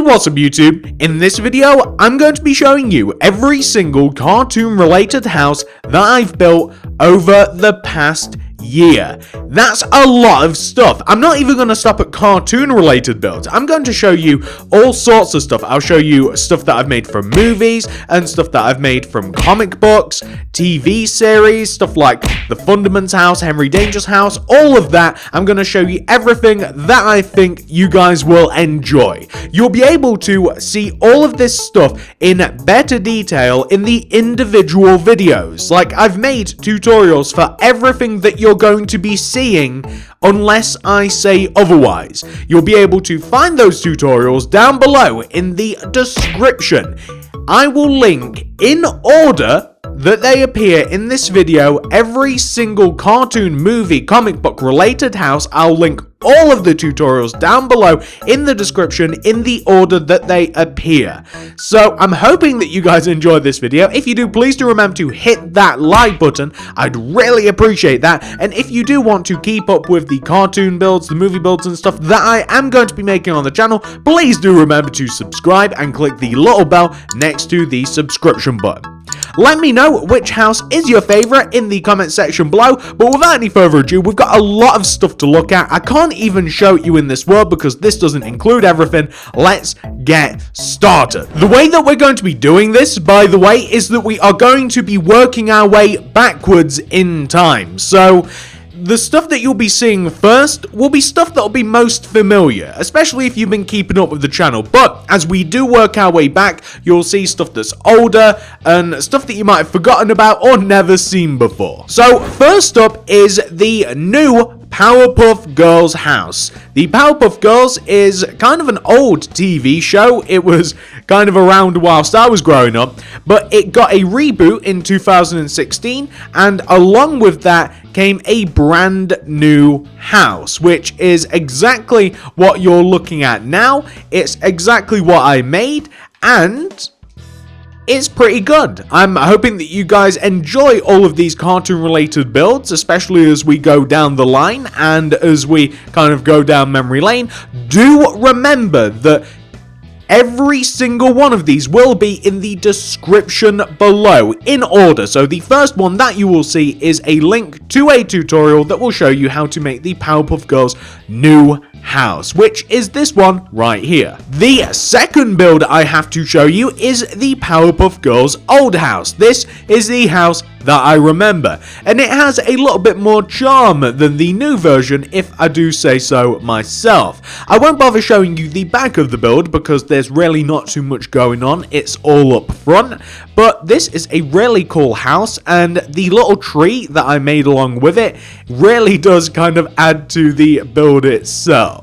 what's up YouTube? In this video, I'm going to be showing you every single cartoon related house that I've built over the past year. That's a lot of stuff. I'm not even going to stop at cartoon related builds. I'm going to show you all sorts of stuff. I'll show you stuff that I've made from movies and stuff that I've made from comic books, TV series, stuff like the Fundaments house, Henry Danger's house, all of that. I'm going to show you everything that I think you guys will enjoy. You'll be able to see all of this stuff in better detail in the individual videos. Like, I've made tutorials for everything that you're going to be seeing unless I say otherwise. You'll be able to find those tutorials down below in the description. I will link in order that they appear in this video every single cartoon, movie, comic book related house. I'll link all of the tutorials down below in the description in the order that they appear. So I'm hoping that you guys enjoyed this video. If you do, please do remember to hit that like button. I'd really appreciate that. And if you do want to keep up with the cartoon builds, the movie builds and stuff that I am going to be making on the channel, please do remember to subscribe and click the little bell next to the subscription button. Let me know which house is your favorite in the comment section below, but without any further ado, we've got a lot of stuff to look at. I can't even show you in this world because this doesn't include everything. Let's get started. The way that we're going to be doing this, by the way, is that we are going to be working our way backwards in time. So the stuff that you'll be seeing first will be stuff that will be most familiar, especially if you've been keeping up with the channel. But as we do work our way back, you'll see stuff that's older and stuff that you might have forgotten about or never seen before. So first up is the new Powerpuff Girls house. The Powerpuff Girls is kind of an old TV show. It was kind of around whilst I was growing up, but it got a reboot in 2016, and along with that came a brand new house, which is exactly what you're looking at now. It's exactly what I made, and it's pretty good. I'm hoping that you guys enjoy all of these cartoon related builds, especially as we go down the line and as we kind of go down memory lane. Do remember that every single one of these will be in the description below in order. So the first one that you will see is a link to a tutorial that will show you how to make the Powerpuff Girls new house, which is this one right here. The second build I have to show you is the Powerpuff Girls old house. This is the house that I remember, and it has a little bit more charm than the new version, if I do say so myself. I won't bother showing you the back of the build because there's really not too much going on. It's all up front, but this is a really cool house, and the little tree that I made along with it really does kind of add to the build itself.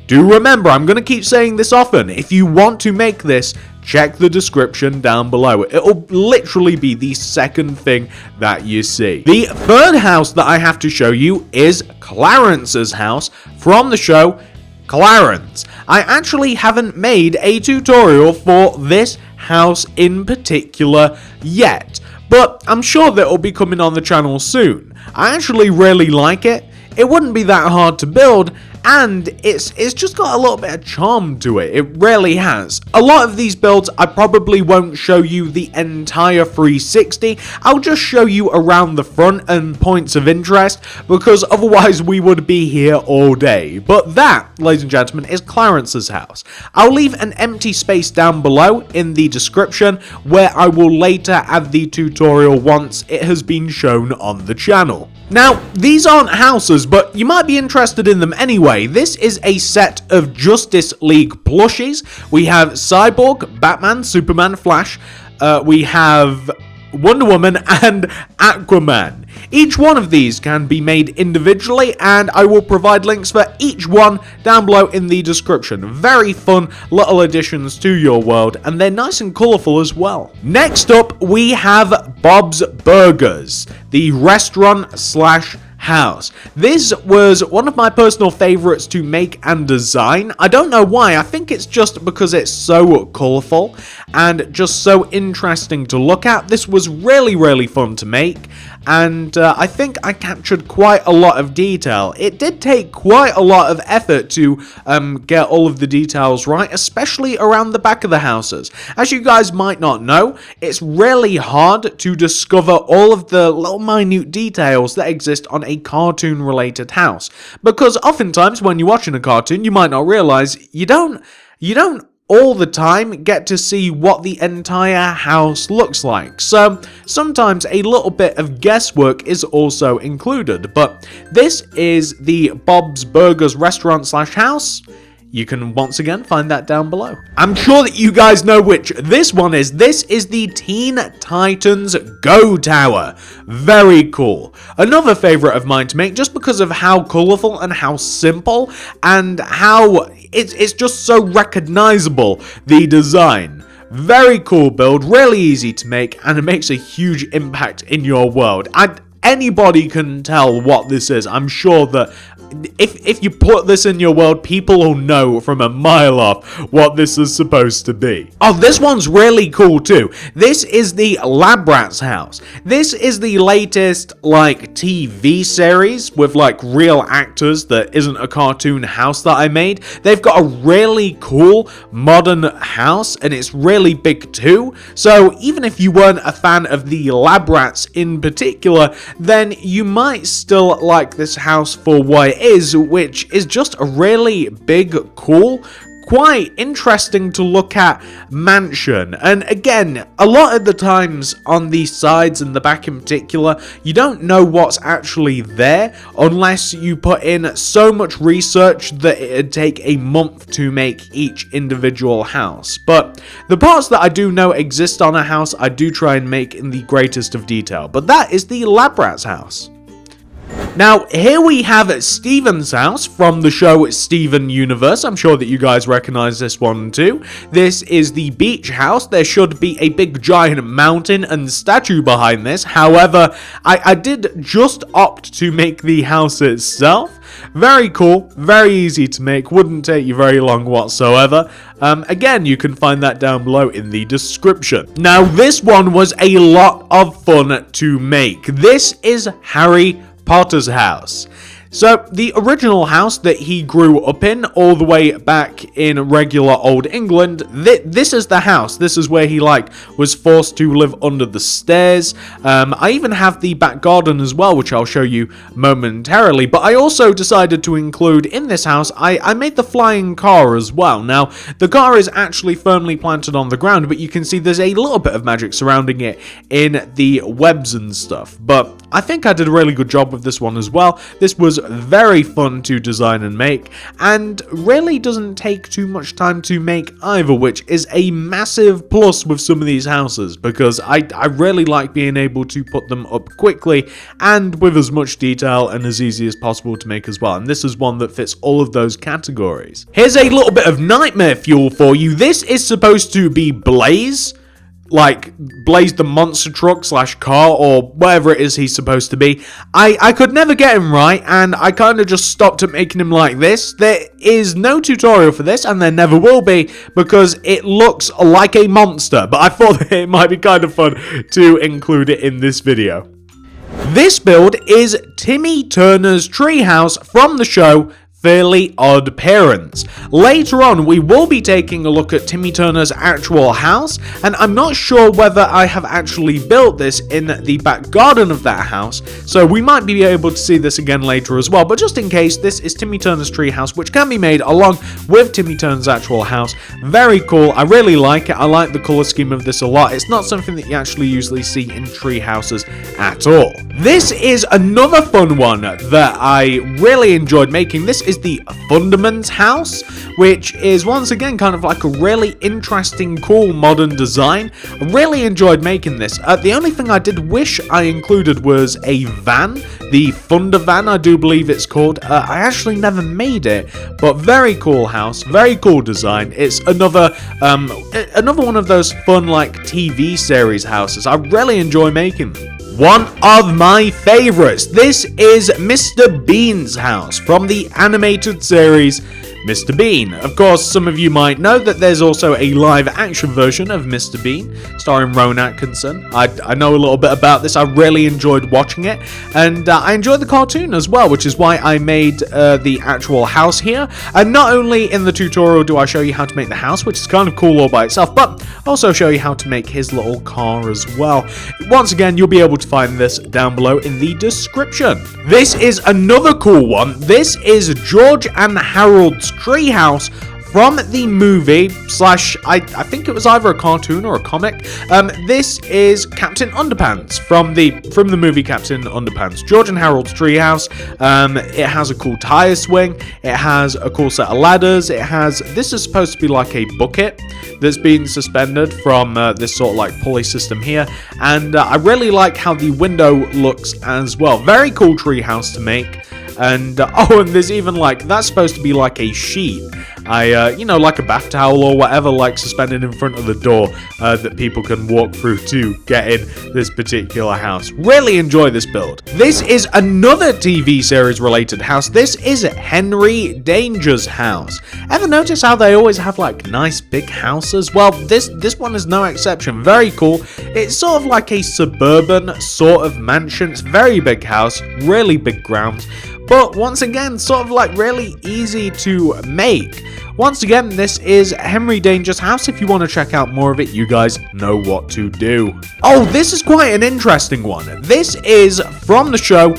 Do remember, I'm going to keep saying this often, if you want to make this, check the description down below. It'll literally be the second thing that you see. The third house that I have to show you is Clarence's house from the show Clarence. I actually haven't made a tutorial for this house in particular yet, but I'm sure that it'll be coming on the channel soon. I actually really like it. It wouldn't be that hard to build, and it's just got a little bit of charm to it. It really has. A lot of these builds, I probably won't show you the entire 360. I'll just show you around the front and points of interest, because otherwise we would be here all day. But that, ladies and gentlemen, is Clarence's house. I'll leave an empty space down below in the description where I will later add the tutorial once it has been shown on the channel. Now, these aren't houses, but you might be interested in them anyway. This is a set of Justice League plushies. We have Cyborg, Batman, Superman, Flash. We have Wonder Woman and Aquaman. Each one of these can be made individually, and I will provide links for each one down below in the description. Very fun little additions to your world, and they're nice and colourful as well. Next up, we have Bob's Burgers, the restaurant slash house. This was one of my personal favorites to make and design. I don't know why. I think it's just because it's so colourful and just so interesting to look at. This was really fun to make, and I think I captured quite a lot of detail. It did take quite a lot of effort to get all of the details right, especially around the back of the houses. As you guys might not know, it's really hard to discover all of the little minute details that exist on a cartoon related house, because oftentimes when you're watching a cartoon you might not realize you don't all the time get to see what the entire house looks like. So sometimes a little bit of guesswork is also included. But this is the Bob's Burgers restaurant slash house. You can once again find that down below. I'm sure that you guys know which this one is. This is the Teen Titans Go Tower. Very cool. Another favorite of mine to make just because of how colorful and how simple and how it's just so recognizable, the design. Very cool build, really easy to make, and it makes a huge impact in your world. Anybody can tell what this is. I'm sure that if you put this in your world, people will know from a mile off what this is supposed to be. Oh, this one's really cool too. This is the Lab Rats house. This is the latest, TV series with, real actors that isn't a cartoon house that I made. They've got a really cool modern house, and it's really big too. So even if you weren't a fan of the Lab Rats in particular, then you might still like this house for what it is, which is just a really big, cool, quite interesting to look at mansion. And again, a lot of the times on the sides and the back in particular, you don't know what's actually there unless you put in so much research that it'd take a month to make each individual house. But the parts that I do know exist on a house, I do try and make in the greatest of detail. But that is the Lab Rats house. Now, here we have Steven's house from the show Steven Universe. I'm sure that you guys recognize this one too. This is the beach house. There should be a big giant mountain and statue behind this. However, I did just opt to make the house itself. Very cool, very easy to make, wouldn't take you very long whatsoever. Again, you can find that down below in the description. Now, this one was a lot of fun to make. This is Harry Potter's house. So, the original house that he grew up in, all the way back in regular old England, this is the house. This is where he, was forced to live under the stairs. I even have the back garden as well, which I'll show you momentarily. But I also decided to include in this house, I made the flying car as well. Now, the car is actually firmly planted on the ground, but you can see there's a little bit of magic surrounding it in the webs and stuff. But I think I did a really good job with this one as well. This was very fun to design and make, and really doesn't take too much time to make either, which is a massive plus with some of these houses, because I really like being able to put them up quickly and with as much detail and as easy as possible to make as well, and this is one that fits all of those categories. Here's a little bit of nightmare fuel for you. This is supposed to be Blaze, Blaze the monster truck slash car, or whatever it is he's supposed to be. I could never get him right, and I kind of just stopped at making him like this. There is no tutorial for this, and there never will be, because it looks like a monster, but I thought that it might be kind of fun to include it in this video. This build is Timmy Turner's treehouse from the show Fairly Odd Parents. Later on, we will be taking a look at Timmy Turner's actual house, and I'm not sure whether I have actually built this in the back garden of that house, so we might be able to see this again later as well. But just in case, this is Timmy Turner's treehouse, which can be made along with Timmy Turner's actual house. Very cool. I really like it. I like the color scheme of this a lot. It's not something that you actually usually see in tree houses at all. This is another fun one that I really enjoyed making. This is the Fundaments house, which is once again kind of like a really interesting, cool modern design. I really enjoyed making this. The only thing I did wish I included was a van, the Funda van, I do believe it's called. I actually never made it, but very cool house, very cool design. It's another one of those fun TV series houses. I really enjoy making them. One of my favorites. This is Mr. Bean's house from the animated series Mr. Bean. Of course, some of you might know that there's also a live-action version of Mr. Bean, starring Rowan Atkinson. I know a little bit about this. I really enjoyed watching it, and I enjoyed the cartoon as well, which is why I made the actual house here. And not only in the tutorial do I show you how to make the house, which is kind of cool all by itself, but also show you how to make his little car as well. Once again, you'll be able to find this down below in the description. This is another cool one. This is George and Harold's treehouse from the movie slash, I think it was either a cartoon or a comic. This is Captain Underpants from the movie Captain Underpants. George and Harold's treehouse. It has a cool tire swing. It has a cool set of ladders. This is supposed to be like a bucket that's been suspended from this sort of like pulley system here. And I really like how the window looks as well. Very cool treehouse to make. And and there's even like, that's supposed to be like a sheet. Like a bath towel or whatever, like suspended in front of the door that people can walk through to get in this particular house. Really enjoy this build. This is another TV series related house. This is Henry Danger's house. Ever notice how they always have like nice big houses? Well, this one is no exception. Very cool. It's sort of like a suburban sort of mansion. It's a very big house, really big grounds. But once again, sort of like really easy to make. Once again, this is Henry Danger's house. If you want to check out more of it, you guys know what to do. Oh, this is quite an interesting one. This is from the show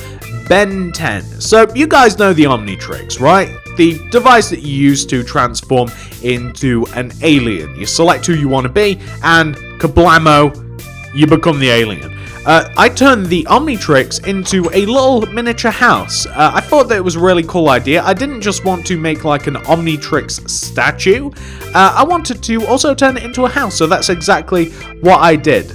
Ben 10. So you guys know the Omnitrix, right? The device that you use to transform into an alien. You select who you want to be, and kablamo, you become the alien. I turned the Omnitrix into a little miniature house. I thought that it was a really cool idea. I didn't just want to make like an Omnitrix statue. I wanted to also turn it into a house, so that's exactly what I did.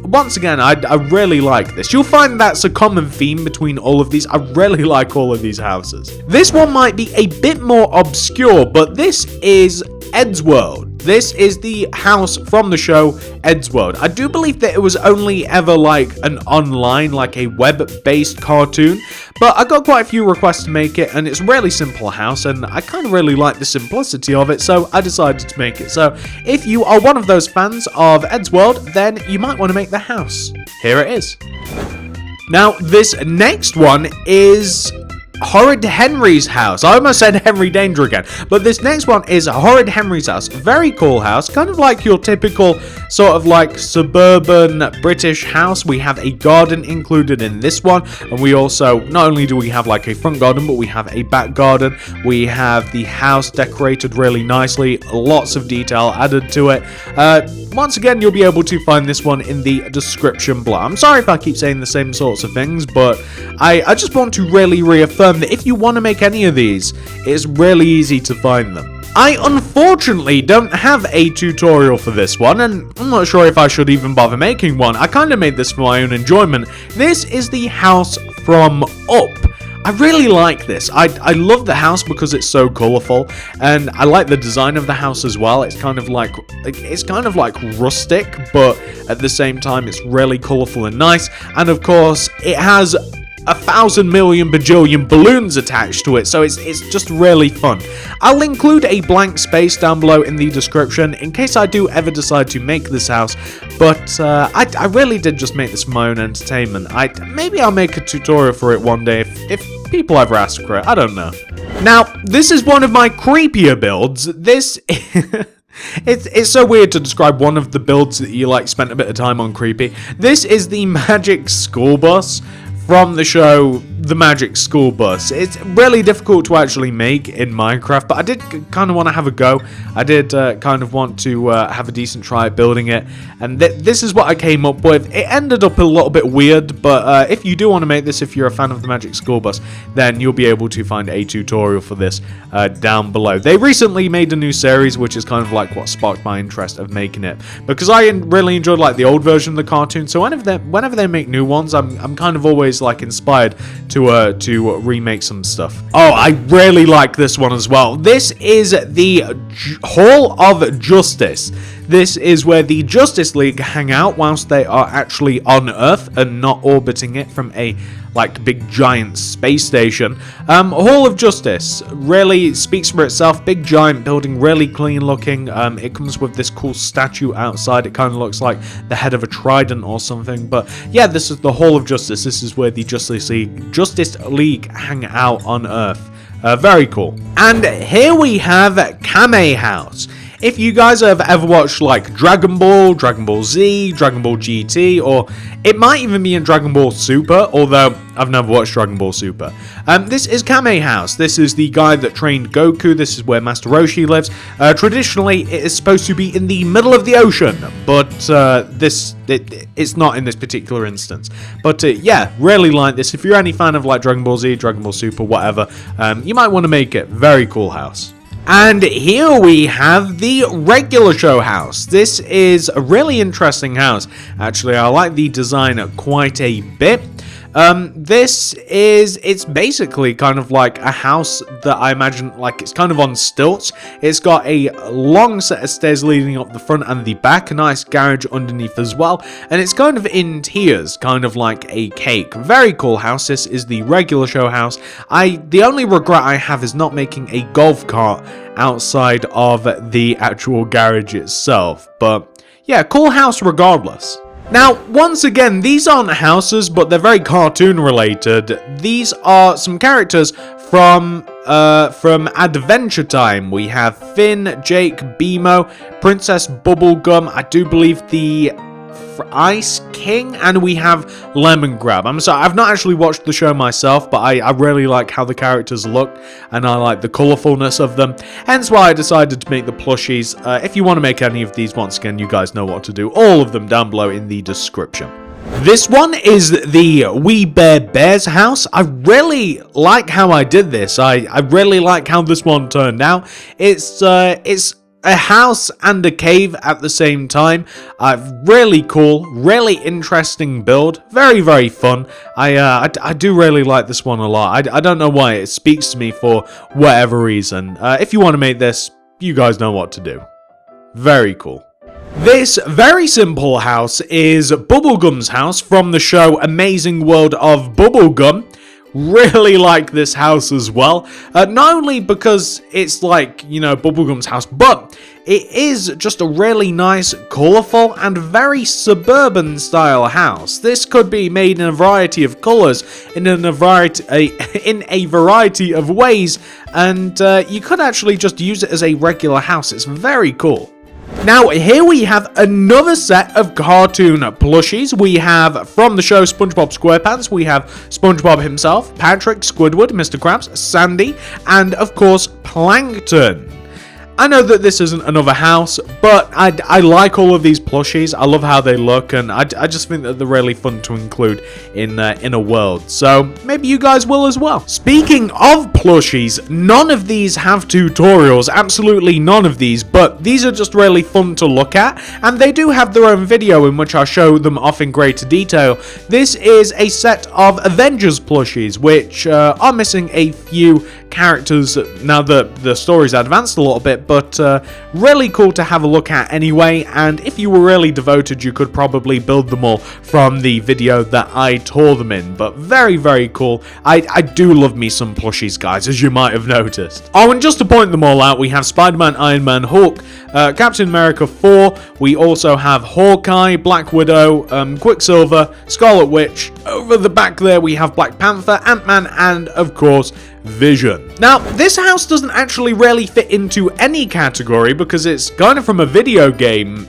Once again, I really like this. You'll find that's a common theme between all of these. I really like all of these houses. This one might be a bit more obscure, but this is Edsworld. This is the house from the show Edsworld. I do believe that it was only ever like an online, like a web-based cartoon, but I got quite a few requests to make it, and it's a really simple house, and I kind of really like the simplicity of it, so I decided to make it. So if you are one of those fans of Edsworld, then you might want to make the house. Here it is. Now, this next one is Horrid Henry's house. I almost said Henry Danger again, but this next one is Horrid Henry's house. Very cool house, kind of like your typical sort of like suburban British house. We have a garden included in this one, and we also, not only do we have like a front garden, but we have a back garden. We have the house decorated really nicely, lots of detail added to it. Once again, you'll be able to find this one in the description below. I'm sorry if I keep saying the same sorts of things, but I just want to really reaffirm that if you want to make any of these, it's really easy to find them. I unfortunately don't have a tutorial for this one, and I'm not sure if I should even bother making one. I kind of made this for my own enjoyment. This is the house from Up. I really like this. I love the house because it's so colourful, and I like the design of the house as well. It's kind of like rustic, but at the same time it's really colourful and nice. And of course, it has 1,000 million bajillion balloons attached to it, so it's just really fun. I'll include a blank space down below in the description in case I do ever decide to make this house, but I really did just make this for my own entertainment. Maybe I'll make a tutorial for it one day if people ever ask for it. I don't know. Now, this is one of my creepier builds. This It's so weird to describe one of the builds that you like spent a bit of time on creepy. This is the Magic School Bus from the show The Magic School Bus. It's really difficult to actually make in Minecraft, but I did kind of want to have a go. I did kind of want to have a decent try at building it, and this is what I came up with. It ended up a little bit weird, but if you do want to make this, if you're a fan of The Magic School Bus, then you'll be able to find a tutorial for this down below. They recently made a new series, which is kind of like what sparked my interest of making it, because I really enjoyed like the old version of the cartoon, so whenever they make new ones, I'm kind of always like inspired to remake some stuff. Oh, I really like this one as well. This is the Hall of Justice. This is where the Justice League hang out whilst they are actually on Earth and not orbiting it from a like big giant space station. Hall of Justice really speaks for itself. Big giant building, really clean looking. It comes with this cool statue outside. It kind of looks like the head of a trident or something. But yeah, this is the Hall of Justice. This is where the Justice League hang out on Earth. Very cool. And here we have Kame House. If you guys have ever watched like Dragon Ball, Dragon Ball Z, Dragon Ball GT, or it might even be in Dragon Ball Super, although I've never watched Dragon Ball Super. This is Kame House. This is the guy that trained Goku. This is where Master Roshi lives. Traditionally, it is supposed to be in the middle of the ocean, but it's not in this particular instance. But yeah, really like this. If you're any fan of like Dragon Ball Z, Dragon Ball Super, whatever, you might want to make it. Very cool house. And here we have the regular show house. This is a really interesting house. Actually, I like the design quite a bit. It's basically kind of like a house that I imagine, like, it's kind of on stilts. It's got a long set of stairs leading up the front and the back, a nice garage underneath as well, and it's kind of in tiers, kind of like a cake. Very cool house. This is the regular show house. The only regret I have is not making a golf cart outside of the actual garage itself, but yeah, cool house regardless. Now, once again, these aren't houses, but they're very cartoon related. These are some characters from Adventure Time. We have Finn, Jake, Beemo, Princess Bubblegum, I do believe the Ice King, and we have Lemongrab. I'm sorry, I've not actually watched the show myself, but I really like how the characters look, and I like the colourfulness of them, hence why I decided to make the plushies. If you want to make any of these, once again, you guys know what to do. All of them down below in the description. This one is the We Bare Bears house. I really like how I did this. I really like how this one turned out. It's a house and a cave at the same time. Really cool, really interesting build. Very, very fun. I do really like this one a lot. I don't know why. It speaks to me for whatever reason. If you want to make this, you guys know what to do. Very cool. This very simple house is Bubblegum's house from the show Amazing World of Bubblegum. Really like this house as well, not only because it's like, you know, Bubblegum's house, but it is just a really nice, colourful, and very suburban style house. This could be made in a variety of colours, in a variety of ways, and you could actually just use it as a regular house. It's very cool. Now, here we have another set of cartoon plushies. We have, from the show SpongeBob SquarePants, we have SpongeBob himself, Patrick, Squidward, Mr. Krabs, Sandy, and, of course, Plankton. I know that this isn't another house, but I like all of these plushies. I love how they look, and I just think that they're really fun to include in a world. So maybe you guys will as well. Speaking of plushies, none of these have tutorials. Absolutely none of these, but these are just really fun to look at, and they do have their own video in which I'll show them off in greater detail. This is a set of Avengers plushies, which are missing a few characters now that the story's advanced a little bit, but really cool to have a look at anyway, and if you were really devoted you could probably build them all from the video that I tore them in, but very, very cool. I do love me some plushies, guys, as you might have noticed. Oh, and just to point them all out, we have Spider-Man, Iron Man, Hulk, Captain America 4, we also have Hawkeye, Black Widow, Quicksilver, Scarlet Witch, over the back there we have Black Panther, Ant-Man, and of course Vision. Now, this house doesn't actually really fit into any category because it's kind of from a video game,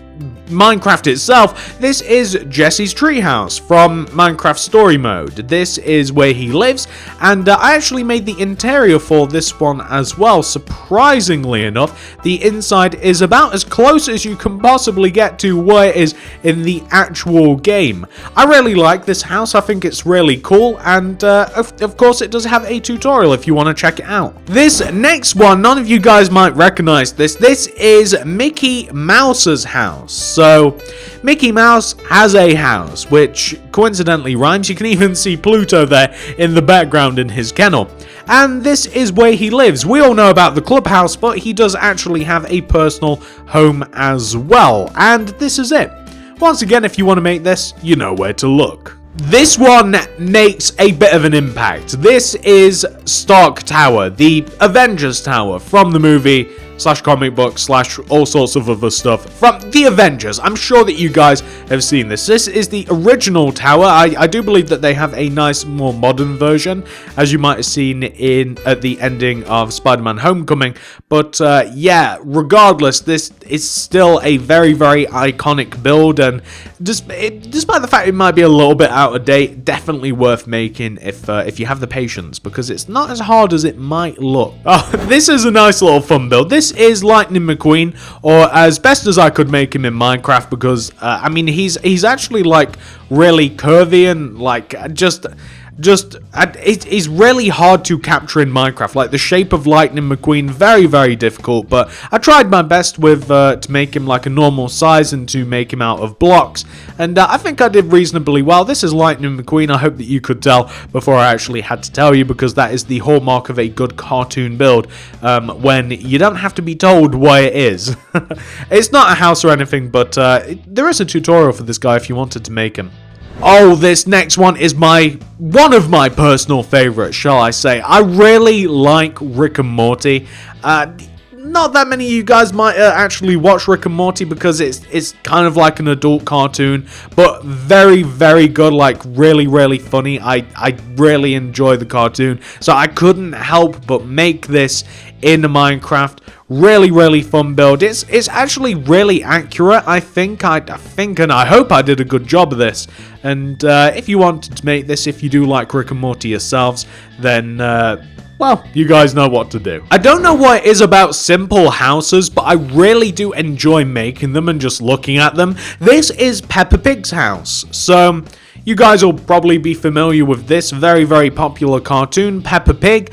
Minecraft itself. This is Jesse's treehouse from Minecraft Story Mode. This is where he lives, and I actually made the interior for this one as well. Surprisingly enough, the inside is about as close as you can possibly get to where it is in the actual game. I really like this house. I think it's really cool, and of course it does have a tutorial if you want to check it out. This next one, none of you guys might recognize this. This is Mickey Mouse's house. So, Mickey Mouse has a house, which coincidentally rhymes. You can even see Pluto there in the background in his kennel. And this is where he lives. We all know about the Clubhouse, but he does actually have a personal home as well. And this is it. Once again, if you want to make this, you know where to look. This one makes a bit of an impact. This is Stark Tower, the Avengers Tower from the movie / comic book / all sorts of other stuff from the Avengers. I'm sure that you guys have seen this. This is the original tower. I do believe that they have a nice, more modern version, as you might have seen at the ending of Spider-Man Homecoming. But yeah, regardless, this is still a very, very iconic build, and despite the fact it might be a little bit out of date, definitely worth making if you have the patience, because it's not as hard as it might look. Oh, this is a nice little fun build. This is Lightning McQueen, or as best as I could make him in Minecraft, because I mean he's actually like really curvy and like it's really hard to capture in Minecraft. Like the shape of Lightning McQueen, very, very difficult, but I tried my best with to make him like a normal size and to make him out of blocks, and I think I did reasonably well. This is Lightning McQueen. I hope that you could tell before I actually had to tell you, because that is the hallmark of a good cartoon build, when you don't have to be told why it is. It's not a house or anything, but there is a tutorial for this guy if you wanted to make him. Oh, this next one is one of my personal favorites, shall I say. I really like Rick and Morty. Not that many of you guys might actually watch Rick and Morty, because it's kind of like an adult cartoon, but very, very good, like really, really funny. I really enjoy the cartoon, so I couldn't help but make this in Minecraft. Really, really fun build. It's actually really accurate. I think and I hope I did a good job of this. And if you wanted to make this, if you do like Rick and Morty yourselves, then well, you guys know what to do. I don't know what it is about simple houses, but I really do enjoy making them and just looking at them. This is Peppa Pig's house. So you guys will probably be familiar with this very, very popular cartoon, Peppa Pig.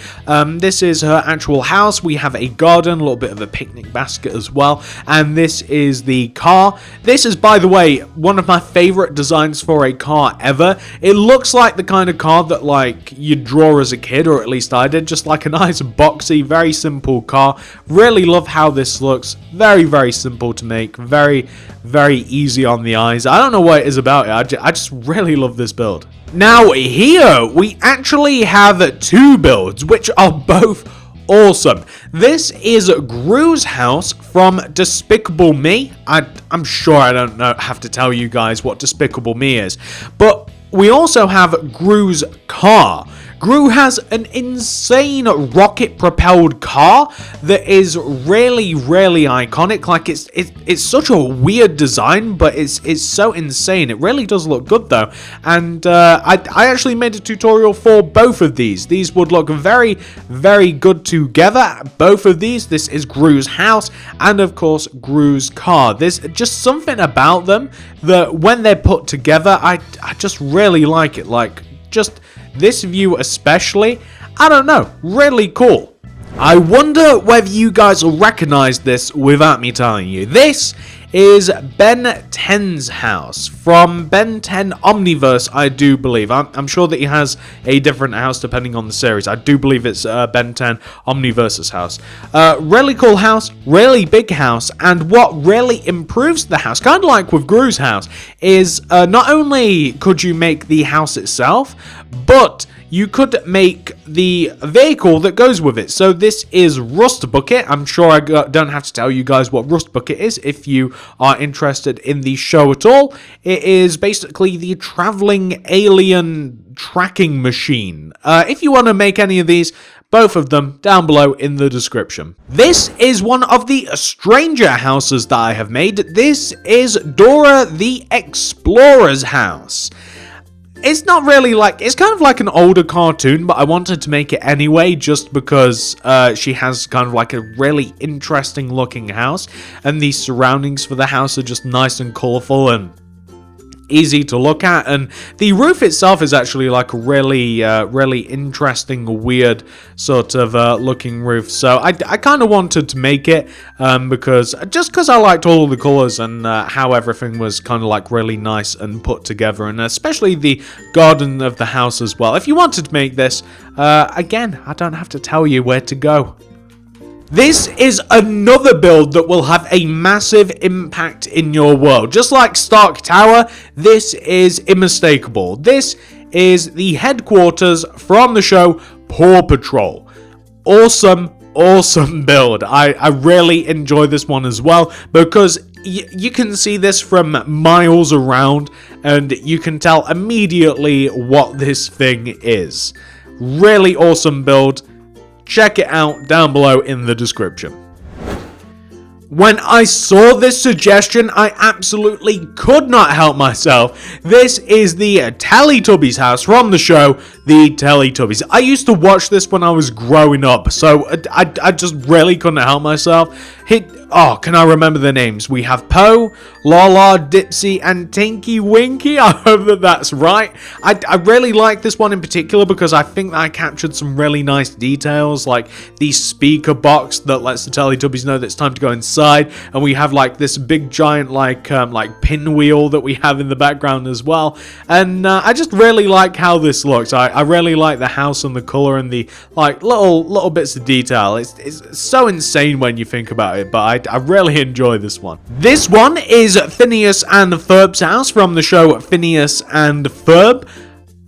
This is her actual house. We have a garden, a little bit of a picnic basket as well. And this is the car. This is, by the way, one of my favorite designs for a car ever. It looks like the kind of car that like you draw as a kid, or at least I did. Just like a nice boxy, very simple car. Really love how this looks. Very, very simple to make. Very, very easy on the eyes. I don't know what it is about it. I just really love this build. Now here we actually have two builds, which are both awesome. This is Gru's house from Despicable Me. I'm sure I don't have to tell you guys what Despicable Me is, but we also have Gru's car. Gru has an insane rocket-propelled car that is really, really iconic. Like it's such a weird design, but it's so insane. It really does look good though. And I actually made a tutorial for both of these. These would look very, very good together. Both of these. This is Gru's house, and of course Gru's car. There's just something about them that when they're put together, I just really like it. Like just this view especially, I don't know, really cool. I wonder whether you guys will recognize this without me telling you. This is Ben 10's house from Ben 10 Omniverse, I do believe. I'm sure that he has a different house depending on the series. I do believe it's Ben 10 Omniverse's house. Really cool house, really big house, and what really improves the house, kind of like with Gru's house, is not only could you make the house itself, but you could make the vehicle that goes with it. So this is Rust Bucket. I'm sure I don't have to tell you guys what Rust Bucket is if you are interested in the show at all. It is basically the traveling alien tracking machine. If you want to make any of these, both of them down below in the description. This is one of the stranger houses that I have made. This is Dora the Explorer's house. It's not really like, it's kind of like an older cartoon, but I wanted to make it anyway just because she has kind of like a really interesting looking house, and the surroundings for the house are just nice and colourful and easy to look at, and the roof itself is actually like a really really interesting, weird sort of looking roof. So I kind of wanted to make it because I liked all of the colors and how everything was kind of like really nice and put together, and especially the garden of the house as well. If you wanted to make this, again, I don't have to tell you where to go. This is another build that will have a massive impact in your world. Just like Stark Tower, this is unmistakable. This is the headquarters from the show Paw Patrol. Awesome build. I really enjoy this one as well because you can see this from miles around and you can tell immediately what this thing is. Really awesome build. Check it out down below in the description. When I saw this suggestion, I absolutely could not help myself. This is the Teletubbies house from the show, The Teletubbies. I used to watch this when I was growing up, so I just really couldn't help myself. Can I remember the names? We have Poe, Lala, Dipsy, and Tinky Winky. I hope that that's right. I really like this one in particular because I think that I captured some really nice details, like the speaker box that lets the Teletubbies know that it's time to go inside, and we have like this big giant like pinwheel that we have in the background as well. And I just really like how this looks. I really like the house and the color and the like little bits of detail. It's so insane when you think about it, but I really enjoy this one. This one is Phineas and Ferb's house from the show Phineas and Ferb.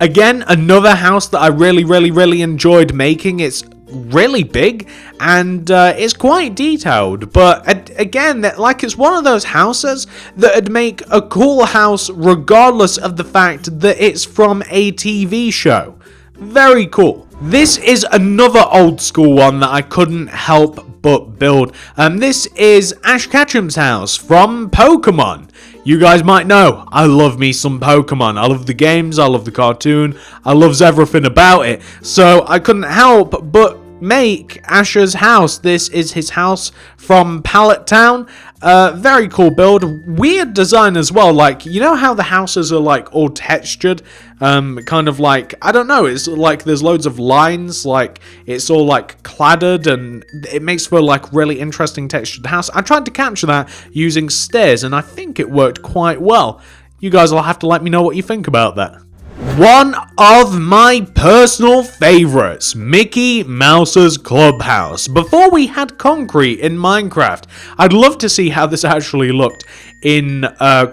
Again, another house that I really enjoyed making. It's really big and it's quite detailed, but again, like, it's one of those houses that would make a cool house regardless of the fact that it's from a TV show. Very cool. This is another old school one that I couldn't help but build. This is Ash Ketchum's house from Pokemon. You guys might know, I love me some Pokemon. I love the games, I love the cartoon, I loves everything about it. So I couldn't help but make Ash's house. This is his house from Pallet Town. Very cool build. Weird design as well. Like, you know how the houses are like all textured? Kind of like, I don't know, it's like there's loads of lines, like it's all like cladded and it makes for like really interesting textured house. I tried to capture that using stairs and I think it worked quite well. You guys will have to let me know what you think about that. One of my personal favorites, Mickey Mouse's Clubhouse. Before we had concrete in Minecraft, I'd love to see how this actually looked in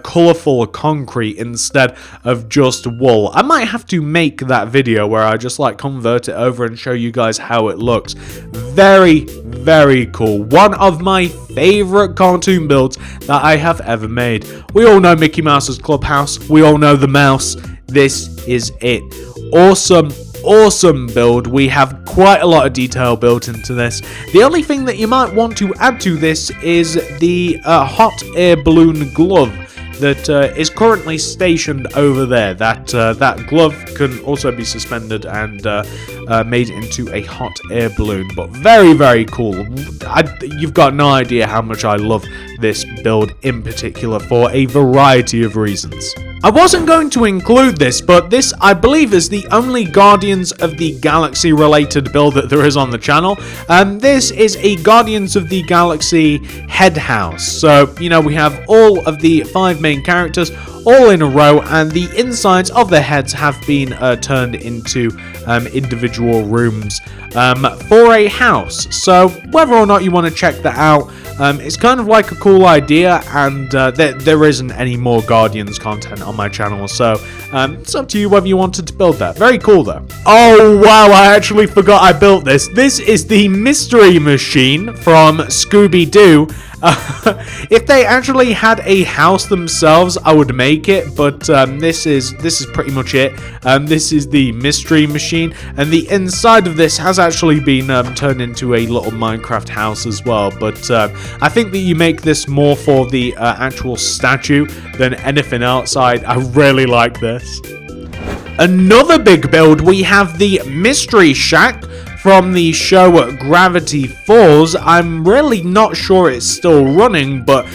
colourful concrete instead of just wool. I might have to make that video where I just like convert it over and show you guys how it looks. Very cool. One of my favourite cartoon builds that I have ever made. We all know Mickey Mouse's Clubhouse. We all know the mouse. This is it. Awesome build. We have quite a lot of detail built into this. The only thing that you might want to add to this is the hot air balloon glove that is currently stationed over there. That glove can also be suspended and made into a hot air balloon, but very cool. You've got no idea how much I love this build in particular for a variety of reasons. I wasn't going to include this, but this, I believe, is the only Guardians of the Galaxy related build that there is on the channel. This is a Guardians of the Galaxy head house. So, you know, we have all of the 5 main characters all in a row, and the insides of their heads have been turned into individual rooms for a house. So whether or not you want to check that out, it's kind of like a cool idea, and there isn't any more Guardians content on my channel, so it's up to you whether you wanted to build that. Very cool though. Oh wow, I actually forgot I built this. This is the mystery machine from Scooby-Doo. If they actually had a house themselves, I would make it, but this is pretty much it. This is the mystery machine, and the inside of this has actually been turned into a little Minecraft house as well, but I think that you make this more for the actual statue than anything else. I really like this. Another big build, we have the Mystery Shack from the show Gravity Falls. I'm really not sure it's still running, but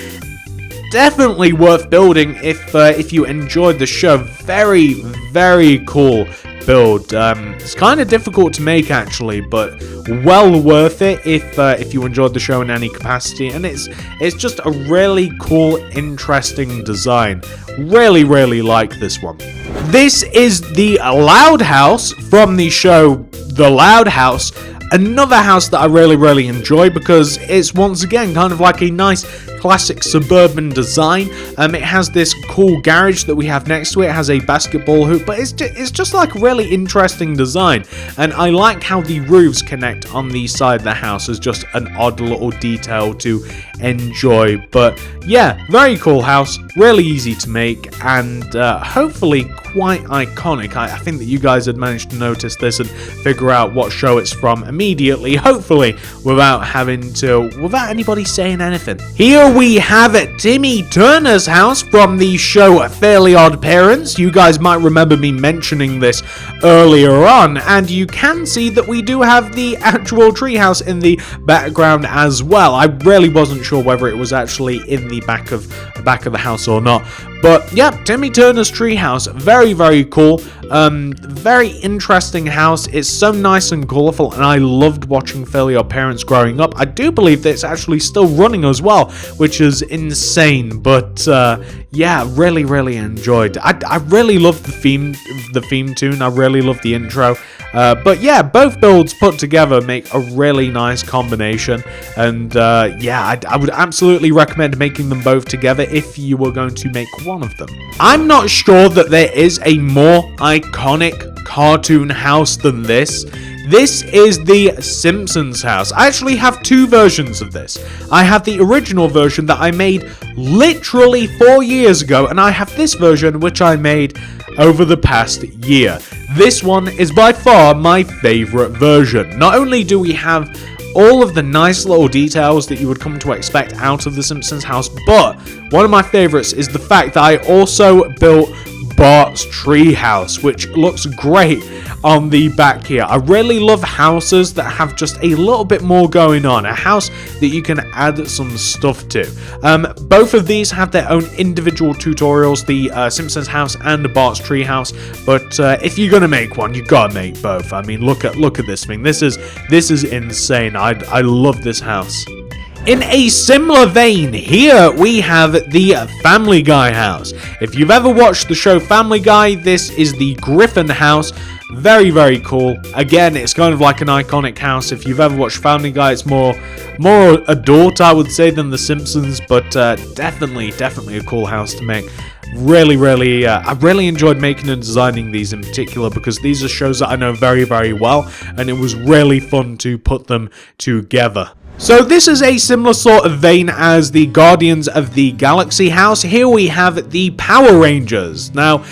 definitely worth building if you enjoyed the show. Very cool build. It's kind of difficult to make actually, but well worth it if you enjoyed the show in any capacity, and it's just a really cool, interesting design. Really like this one. This is the Loud House from the show The Loud House. Another house that I really enjoy because it's once again kind of like a nice classic suburban design. It has this cool garage that we have next to it. It has a basketball hoop, but it's just like really interesting design, and I like how the roofs connect on the side of the house as just an odd little detail to enjoy. But yeah, very cool house, really easy to make, and hopefully quite iconic. I think that you guys had managed to notice this and figure out what show it's from immediately, hopefully without anybody saying anything. Here we have Timmy Turner's house from the show Fairly Odd Parents. You guys might remember me mentioning this earlier on, and you can see that we do have the actual treehouse in the background as well. I really wasn't sure whether it was actually in the back of the house or not. But yeah, Timmy Turner's treehouse, very cool. Very interesting house. It's so nice and colourful, and I loved watching Fairly Odd Parents growing up. I do believe that it's actually still running as well, which is insane. But yeah, really enjoyed. I really loved the theme tune. I really loved the intro. But yeah, both builds put together make a really nice combination, and yeah, I would absolutely recommend making them both together if you were going to make one of them. I'm not sure that there is a more iconic cartoon house than this. This is the Simpsons house. I actually have two versions of this. I have the original version that I made literally 4 years ago, and I have this version which I made over the past year. This one is by far my favorite version. Not only do we have all of the nice little details that you would come to expect out of the Simpsons house, but one of my favorites is the fact that I also built Bart's treehouse, which looks great on the back here. I really love houses that have just a little bit more going on, a house that you can add some stuff to. Both of these have their own individual tutorials, the Simpsons house and Bart's treehouse, but if you're gonna make one, you gotta make both. I mean, look at this thing. This is insane. I love this house. In a similar vein, here we have the Family Guy house. If you've ever watched the show Family Guy, this is the Griffin house. Very cool. Again, it's kind of like an iconic house. If you've ever watched Family Guy, it's more adult, I would say, than The Simpsons, but definitely a cool house to make. Really, I really enjoyed making and designing these in particular because these are shows that I know very well, and it was really fun to put them together. So this is a similar sort of vein as the Guardians of the Galaxy house. Here we have the Power Rangers. Now,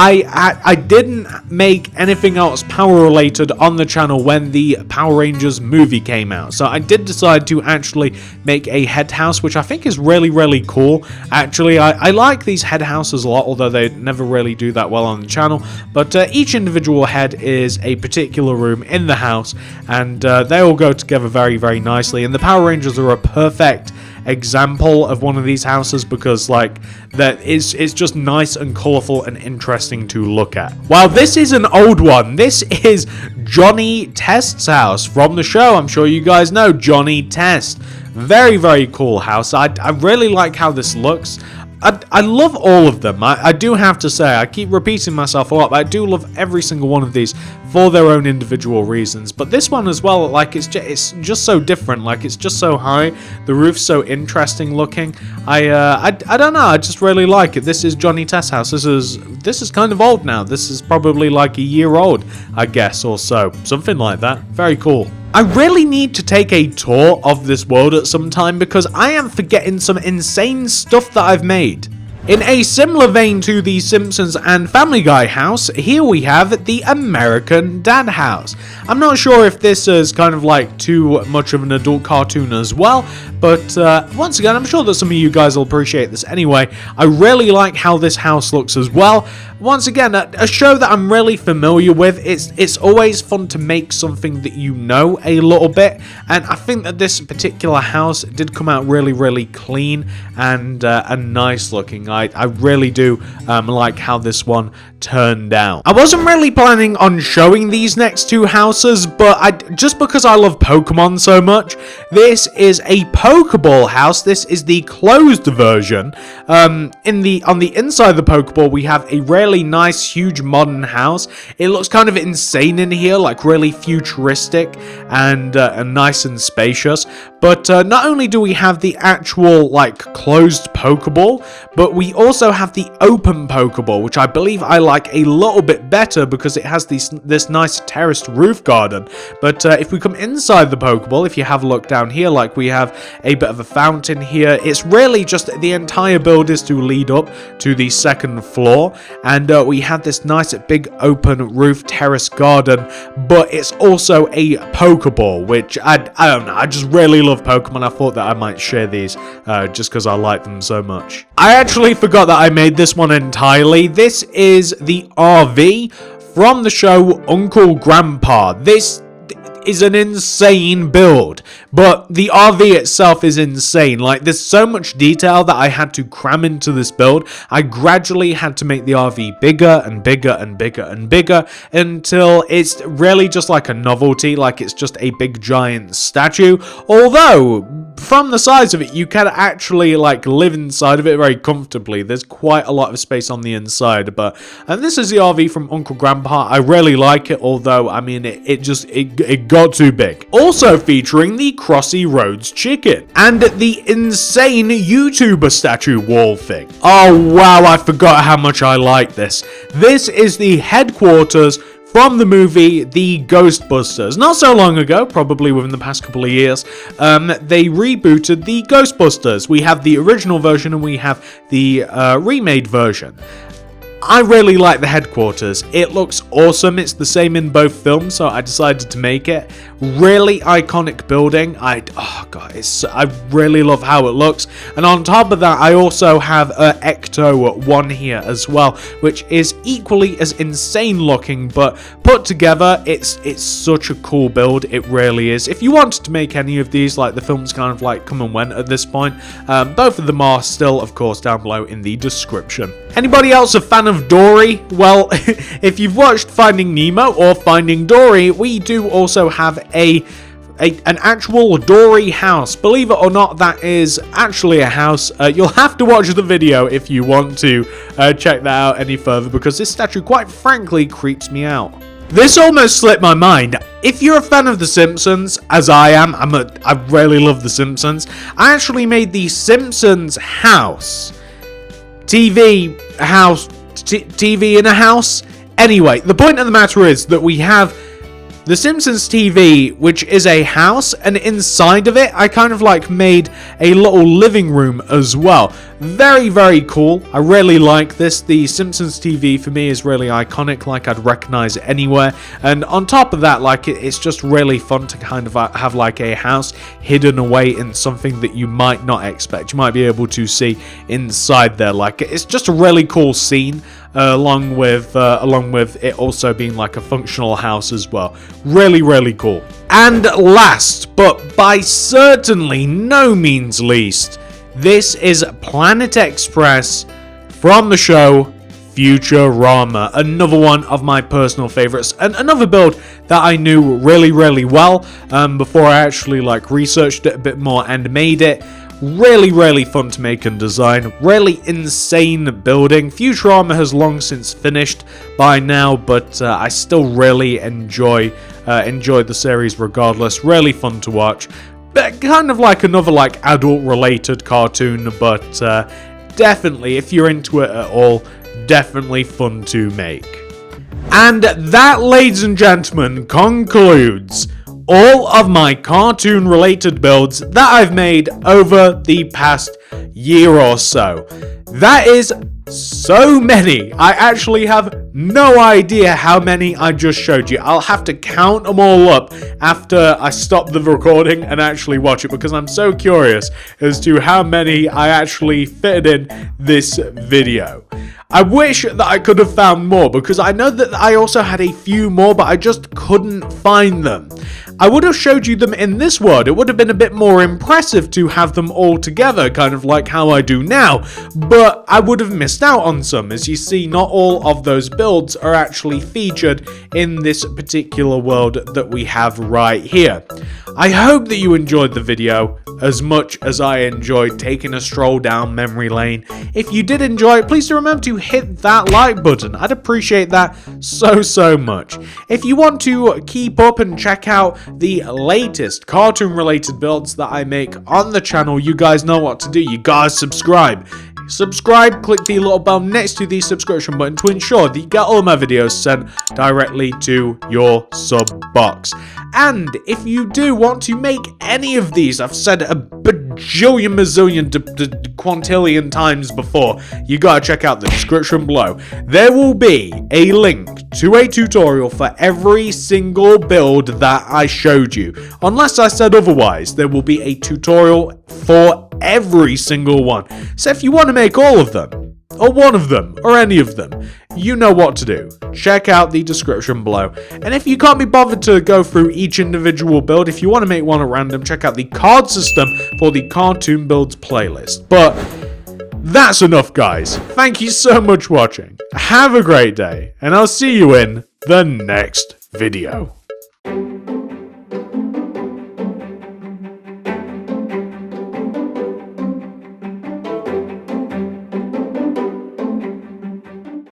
I didn't make anything else power related on the channel when the Power Rangers movie came out. So I did decide to actually make a head house, which I think is really cool. Actually, I like these head houses a lot, although they never really do that well on the channel. But each individual head is a particular room in the house, and they all go together very nicely. And the Power Rangers are a perfect example of one of these houses because like that it's just nice and colorful and interesting to look at. While this is an old one, this is Johnny Test's house from the show. I'm sure you guys know Johnny Test. Very cool house. I really like how this looks. I love all of them. I do have to say, I keep repeating myself a lot, but I do love every single one of these for their own individual reasons. But this one as well, like it's just so different. Like it's just so high. The roof's so interesting looking. I don't know. I just really like it. This is Johnny Test's house. This is kind of old now. This is probably like a year old, I guess, or so. Something like that. Very cool. I really need to take a tour of this world at some time because I am forgetting some insane stuff that I've made. In a similar vein to the Simpsons and Family Guy house, here we have the American Dad house. I'm not sure if this is kind of like too much of an adult cartoon as well, but once again, I'm sure that some of you guys will appreciate this anyway. I really like how this house looks as well. Once again, a show that I'm really familiar with. It's always fun to make something that you know a little bit, and I think that this particular house did come out really clean and nice looking. I really do like how this one turned out. I wasn't really planning on showing these next two houses, but just because I love Pokemon so much, this is a Pokeball house. This is the closed version. On the inside of the Pokeball, we have a really nice, huge modern house. It looks kind of insane in here, like really futuristic and nice and spacious. But not only do we have the actual like closed Pokeball, but we also have the open Pokeball, which I believe I like a little bit better because it has this nice terraced roof garden. But if we come inside the Pokeball, if you have a look down here, like we have a bit of a fountain here. It's really just the entire build is to lead up to the second floor, and we have this nice big open roof terrace garden, but it's also a Pokeball, which I don't know, I just really love Pokemon. I thought that I might share these just because I like them so much. I actually forgot that I made this one entirely. This is the RV from the show Uncle Grandpa. This is an insane build, but the RV itself is insane. Like, there's so much detail that I had to cram into this build. I gradually had to make the RV bigger and bigger and bigger and bigger until it's really just like a novelty, like it's just a big giant statue. Although from the size of it, you can actually like live inside of it very comfortably. There's quite a lot of space on the inside, and this is the RV from Uncle Grandpa. I really like it, although I mean it got too big. Also featuring the Crossy Roads chicken and the insane YouTuber statue wall thing. Oh wow, I forgot how much I like this. This is the headquarters from the movie The Ghostbusters. Not so long ago, probably within the past couple of years, they rebooted The Ghostbusters. We have the original version and we have the remade version. I really like the headquarters. It looks awesome. It's the same in both films, so I decided to make it. Really iconic building. I really love how it looks. And on top of that, I also have Ecto 1 here as well, which is equally as insane looking, but put together, it's such a cool build. It really is. If you wanted to make any of these, like the films kind of like come and went at this point, both of them are still, of course, down below in the description. Anybody else a fan of Dory? Well, if you've watched Finding Nemo or Finding Dory, we do also have an actual Dory house. Believe it or not, that is actually a house. You'll have to watch the video if you want to check that out any further, because this statue, quite frankly, creeps me out. This almost slipped my mind. If you're a fan of The Simpsons, as I am, I really love The Simpsons. I actually made the Simpsons House. TV in a house. Anyway, the point of the matter is that we have the Simpsons TV, which is a house, and inside of it, I kind of like made a little living room as well. Very, very cool. I really like this. The Simpsons TV for me is really iconic, like I'd recognize it anywhere. And on top of that, like it's just really fun to kind of have like a house hidden away in something that you might not expect. You might be able to see inside there. Like, it's just a really cool scene. Along with it also being like a functional house as well. Really, really cool. And last, but by certainly no means least, this is Planet Express from the show Futurama. Another one of my personal favorites, and another build that I knew really, really well before I actually like researched it a bit more and made it. Really, really fun to make and design. Really insane building. Futurama has long since finished by now, but I still really enjoy the series regardless. Really fun to watch. But kind of like another like adult related cartoon, but definitely, if you're into it at all, definitely fun to make. And that, ladies and gentlemen, concludes all of my cartoon related builds that I've made over the past year or so. That is so many. I actually have no idea how many I just showed you. I'll have to count them all up after I stop the recording and actually watch it, because I'm so curious as to how many I actually fitted in this video. I wish that I could have found more, because I know that I also had a few more, but I just couldn't find them. I would have showed you them in this world. It would have been a bit more impressive to have them all together, kind of like how I do now, but I would have missed out on some. As you see, not all of those builds are actually featured in this particular world that we have right here. I hope that you enjoyed the video as much as I enjoyed taking a stroll down memory lane. If you did enjoy it, please do remember to hit that like button. I'd appreciate that so much. If you want to keep up and check out the latest cartoon related builds that I make on the channel, you guys know what to do. You guys subscribe, click the little bell next to the subscription button to ensure that you get all of my videos sent directly to your sub box. And if you do want to make any of these, I've said a bajillion, mazillion, quintillion times before, you gotta check out the description below. There will be a link to a tutorial for every single build that I showed you. Unless I said otherwise, there will be a tutorial for every single one. So if you want to make all of them, or one of them, or any of them, you know what to do. Check out the description below. And if you can't be bothered to go through each individual build, if you want to make one at random, check out the card system for the cartoon builds playlist. But that's enough, guys. Thank you so much for watching. Have a great day, and I'll see you in the next video.